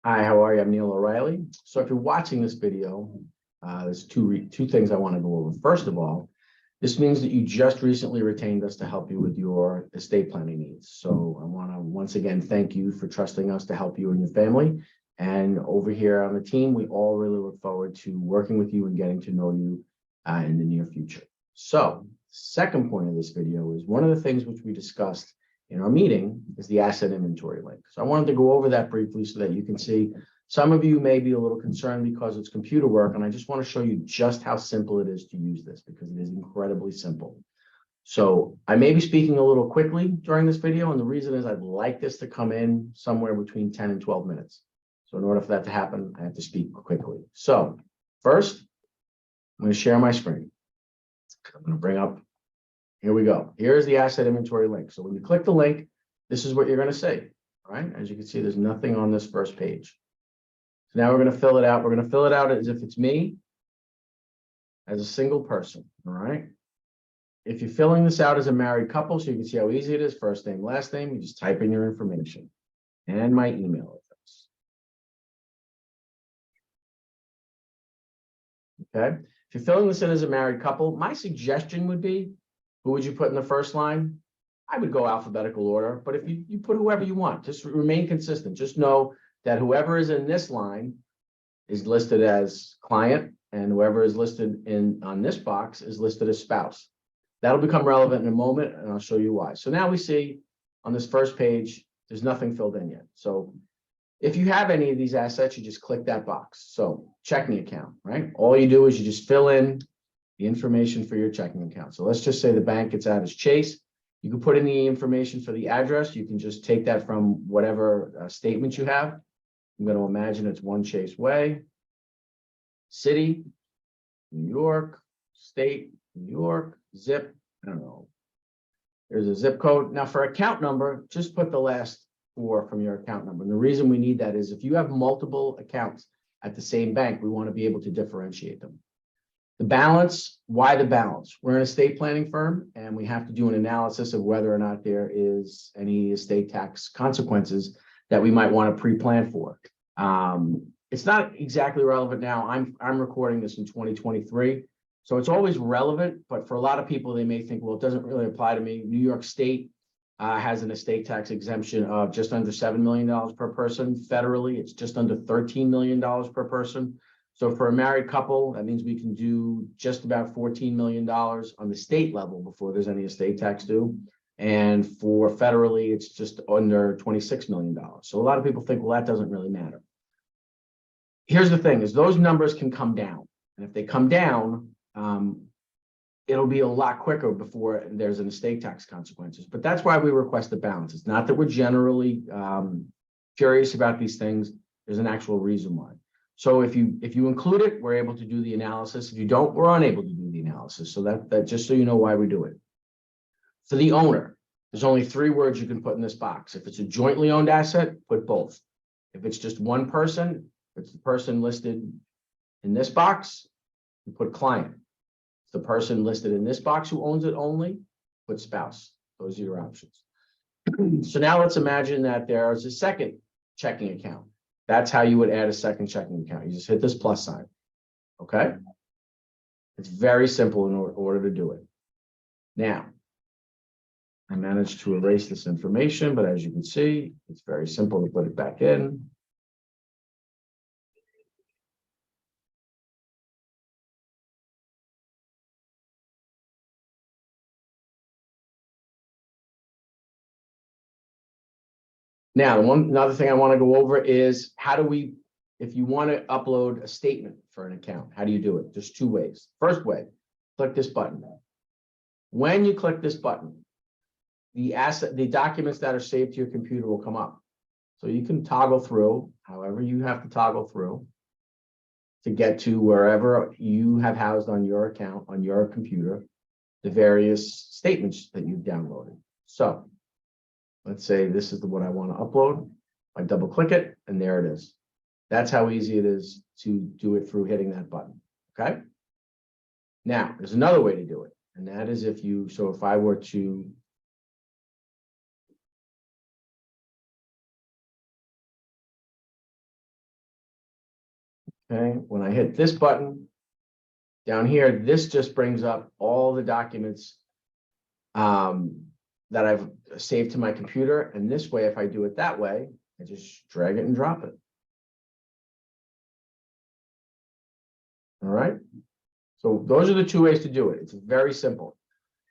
Hi, how are you? I'm Neil O'Reilly. So if you're watching this video, there's two things I want to go over. First of all, this means that you just recently retained us to help you with your estate planning needs. So I want to once again thank you for trusting us to help you and your family. And over here on the team, we all really look forward to working with you and getting to know you in the near future. So second point of this video is one of the things which we discussed in our meeting is the asset inventory link. So I wanted to go over that briefly so that you can see. Some of you may be a little concerned because it's computer work, and I just want to show you just how simple it is to use this because it is incredibly simple. So I may be speaking a little quickly during this video, and the reason is I'd like this to come in somewhere between 10 and 12 minutes. So in order for that to happen, I have to speak quickly. So first, I'm going to share my screen. I'm going to bring up, here we go. Here's the asset inventory link. So when you click the link, this is what you're going to see. All right. As you can see, there's nothing on this first page. So now we're going to fill it out. We're going to fill it out as if it's me as a single person. All right. If you're filling this out as a married couple, so you can see how easy it is, first name, last name, you just type in your information and my email address. Okay. If you're filling this in as a married couple, my suggestion would be, who would you put in the first line? I would go alphabetical order, but if you put whoever you want, just remain consistent. Just know that whoever is in this line is listed as client, and whoever is listed on this box is listed as spouse. That'll become relevant in a moment, and I'll show you why. So now we see on this first page, there's nothing filled in yet. So if you have any of these assets, you just click that box. So checking account, right? All you do is you just fill in the information for your checking account. So let's just say the bank it's at is Chase. You can put in the information for the address. You can just take that from whatever statement you have. I'm going to imagine it's One Chase Way, city, New York, state, New York, zip, I don't know. There's a zip code. Now for account number, just put the last four from your account number. And the reason we need that is if you have multiple accounts at the same bank, we want to be able to differentiate them. The balance, why the balance? We're an estate planning firm, and we have to do an analysis of whether or not there is any estate tax consequences that we might want to pre-plan for. It's not exactly relevant now. I'm recording this in 2023, so it's always relevant, but for a lot of people, they may think, well, it doesn't really apply to me. New York State has an estate tax exemption of just under $7 million per person. Federally, it's just under $13 million per person. So for a married couple, that means we can do just about $14 million on the state level before there's any estate tax due. And for federally, it's just under $26 million. So a lot of people think, well, that doesn't really matter. Here's the thing is those numbers can come down. And if they come down, it'll be a lot quicker before there's an estate tax consequences. But that's why we request the balance. It's not that we're generally curious about these things. There's an actual reason why. So if you include it, we're able to do the analysis. If you don't, we're unable to do the analysis. So that just so you know why we do it. For the owner, there's only 3 words you can put in this box. If it's a jointly owned asset, put both. If it's just one person, if it's the person listed in this box, you put client. If the person listed in this box who owns it only, put spouse. Those are your options. So now let's imagine that there's a second checking account. That's how you would add a second checking account. You just hit this plus sign. Okay. It's very simple in order to do it. Now, I managed to erase this information, but as you can see, it's very simple to put it back in. Now, another thing I want to go over is if you want to upload a statement for an account, how do you do it? There's 2 ways. First way, click this button. When you click this button, the documents that are saved to your computer will come up. So you can toggle through, however you have to toggle through to get to wherever you have housed on your account, on your computer, the various statements that you've downloaded. So let's say this is the one I want to upload. I double click it and there it is. That's how easy it is to do it through hitting that button. Okay. Now there's another way to do it. And that is if I were to Okay, when I hit this button down here, this just brings up all the documents that I've saved to my computer. And this way, if I do it that way, I just drag it and drop it. All right. So those are the two ways to do it. It's very simple.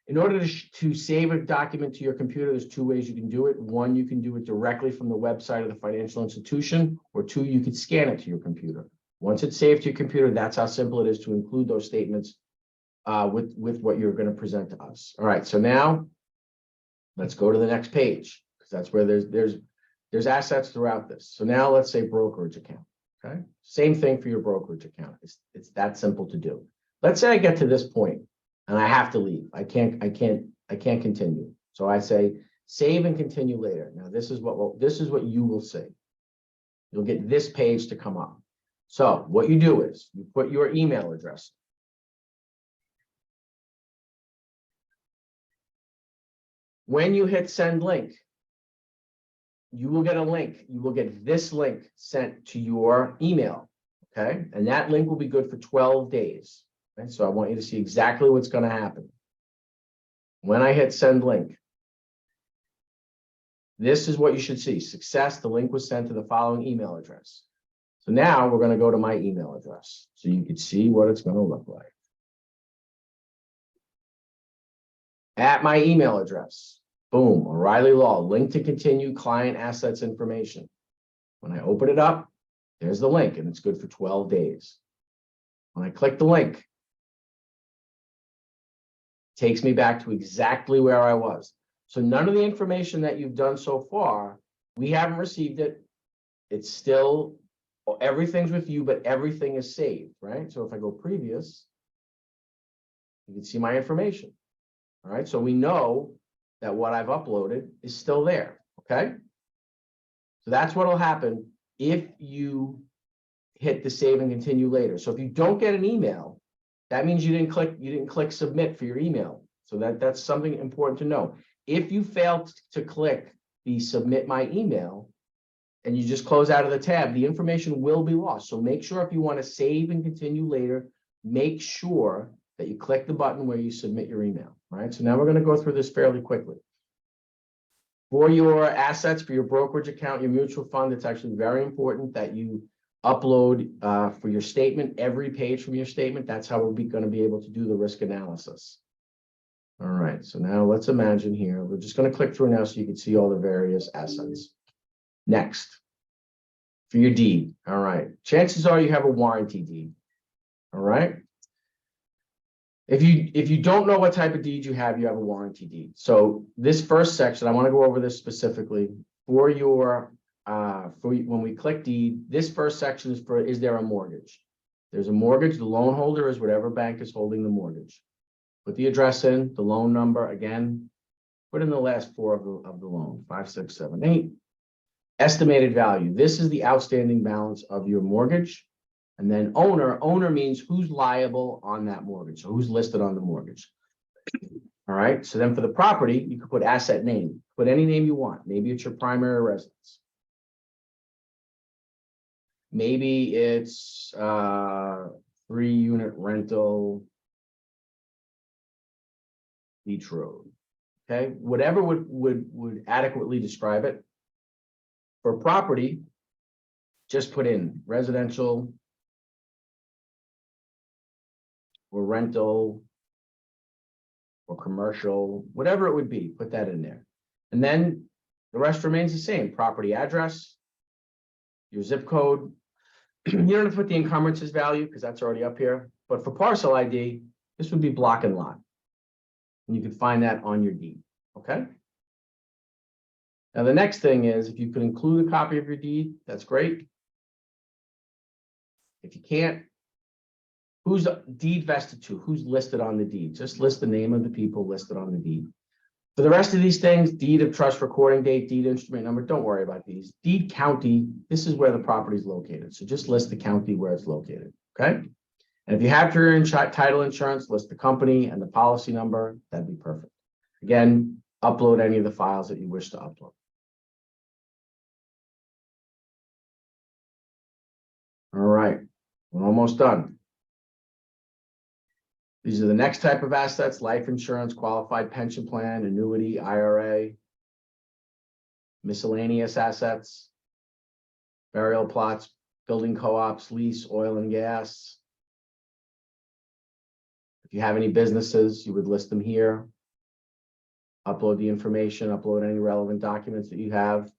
In order to save a document to your computer, there's two ways you can do it. One, you can do it directly from the website of the financial institution, or two, you could scan it to your computer. Once it's saved to your computer, that's how simple it is to include those statements with what you're going to present to us. All right, so now let's go to the next page, because that's where there's assets throughout this. So now let's say brokerage account. Okay, same thing for your brokerage account. It's that simple to do. Let's say I get to this point and I have to leave. I can't continue. So I say save and continue later. Now this is what you will see. You'll get this page to come up. So what you do is you put your email address. When you hit send link, you will get a link. You will get this link sent to your email. Okay. And that link will be good for 12 days. Okay? So I want you to see exactly what's going to happen. When I hit send link, this is what you should see. Success. The link was sent to the following email address. So now we're going to go to my email address so you can see what it's going to look like. At my email address, boom, O'Reilly Law, link to continue client assets information. When I open it up, there's the link and it's good for 12 days. When I click the link, it takes me back to exactly where I was. So none of the information that you've done so far, we haven't received it. It's still, everything's with you, but everything is saved, right? So if I go previous, you can see my information. All right, so we know that what I've uploaded is still there, okay? So that's what will happen if you hit the save and continue later. So if you don't get an email, that means you didn't click submit for your email. So that's something important to know. If you fail to click the submit my email and you just close out of the tab, the information will be lost. So make sure if you want to save and continue later, make sure that you click the button where you submit your email. All right, so now we're going to go through this fairly quickly. For your assets, for your brokerage account, your mutual fund, it's actually very important that you upload for your statement, every page from your statement. That's how we're going to be able to do the risk analysis. All right, so now let's imagine here, we're just going to click through now so you can see all the various assets. Next, for your deed. All right, chances are you have a warranty deed. All right. If you don't know what type of deed you have a warranty deed. So this first section, I want to go over this specifically for your when we click deed. This first section is for, is there a mortgage? There's a mortgage. The loan holder is whatever bank is holding the mortgage. Put the address in, the loan number again. Put in the last four of the loan, 5678. Estimated value. This is the outstanding balance of your mortgage. And then owner means who's liable on that mortgage. So who's listed on the mortgage. All right. So then for the property, you could put asset name, put any name you want. Maybe it's your primary residence. Maybe it's 3-unit rental Beach Road. Okay. Whatever would adequately describe it. For property, just put in residential or rental or commercial, whatever it would be, put that in there. And then the rest remains the same. Property address, your zip code. You don't have to put the encumbrances value because that's already up here. But for parcel ID, this would be block and lot. And you can find that on your deed, okay? Now the next thing is, if you could include a copy of your deed, that's great. If you can't, who's the deed vested to? Who's listed on the deed? Just list the name of the people listed on the deed. For the rest of these things, deed of trust recording date, deed instrument number, don't worry about these. Deed county, this is where the property is located. So just list the county where it's located, okay? And if you have your title insurance, list the company and the policy number, that'd be perfect. Again, upload any of the files that you wish to upload. All right. We're almost done. These are the next type of assets: life insurance, qualified pension plan, annuity, IRA, miscellaneous assets, burial plots, building co-ops, lease, oil and gas. If you have any businesses, you would list them here. Upload the information, upload any relevant documents that you have.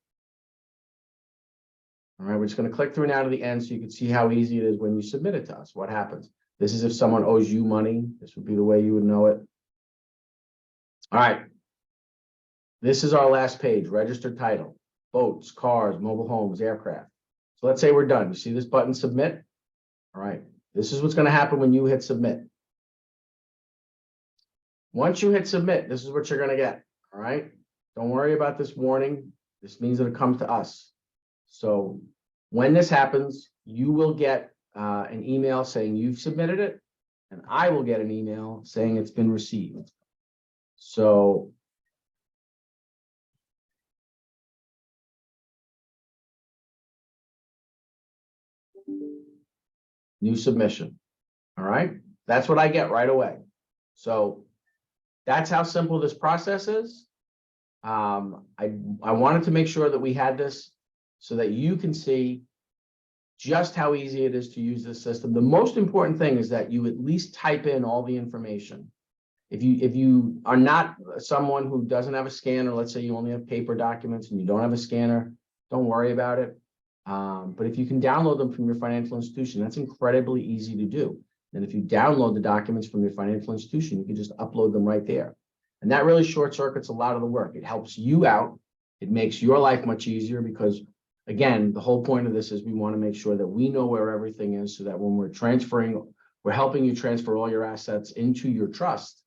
All right, we're just going to click through now to the end so you can see how easy it is when you submit it to us. What happens? This is if someone owes you money. This would be the way you would know it. All right. This is our last page: registered title, boats, cars, mobile homes, aircraft. So let's say we're done. You see this button, submit? All right. This is what's going to happen when you hit submit. Once you hit submit, this is what you're going to get. All right. Don't worry about this warning. This means that it comes to us. So when this happens, you will get an email saying you've submitted it, and I will get an email saying it's been received. So new submission. All right. That's what I get right away. So that's how simple this process is. I wanted to make sure that we had this so that you can see just how easy it is to use this system. The most important thing is that you at least type in all the information. If you are not someone who doesn't have a scanner, let's say you only have paper documents and you don't have a scanner, don't worry about it. But if you can download them from your financial institution, that's incredibly easy to do. And if you download the documents from your financial institution, you can just upload them right there. And that really short circuits a lot of the work. It helps you out. It makes your life much easier because, again, the whole point of this is we want to make sure that we know where everything is so that when we're transferring, we're helping you transfer all your assets into your trust,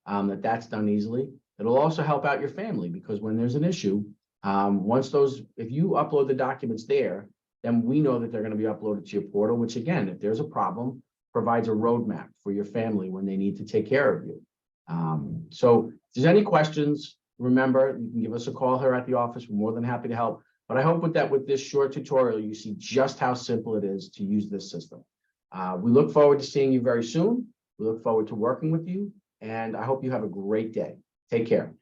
that's done easily. It'll also help out your family because when there's an issue, if you upload the documents there, then we know that they're going to be uploaded to your portal, which again, if there's a problem, provides a roadmap for your family when they need to take care of you. So if there's any questions, remember, you can give us a call here at the office. We're more than happy to help. But I hope with this short tutorial, you see just how simple it is to use this system. We look forward to seeing you very soon. We look forward to working with you, and I hope you have a great day. Take care.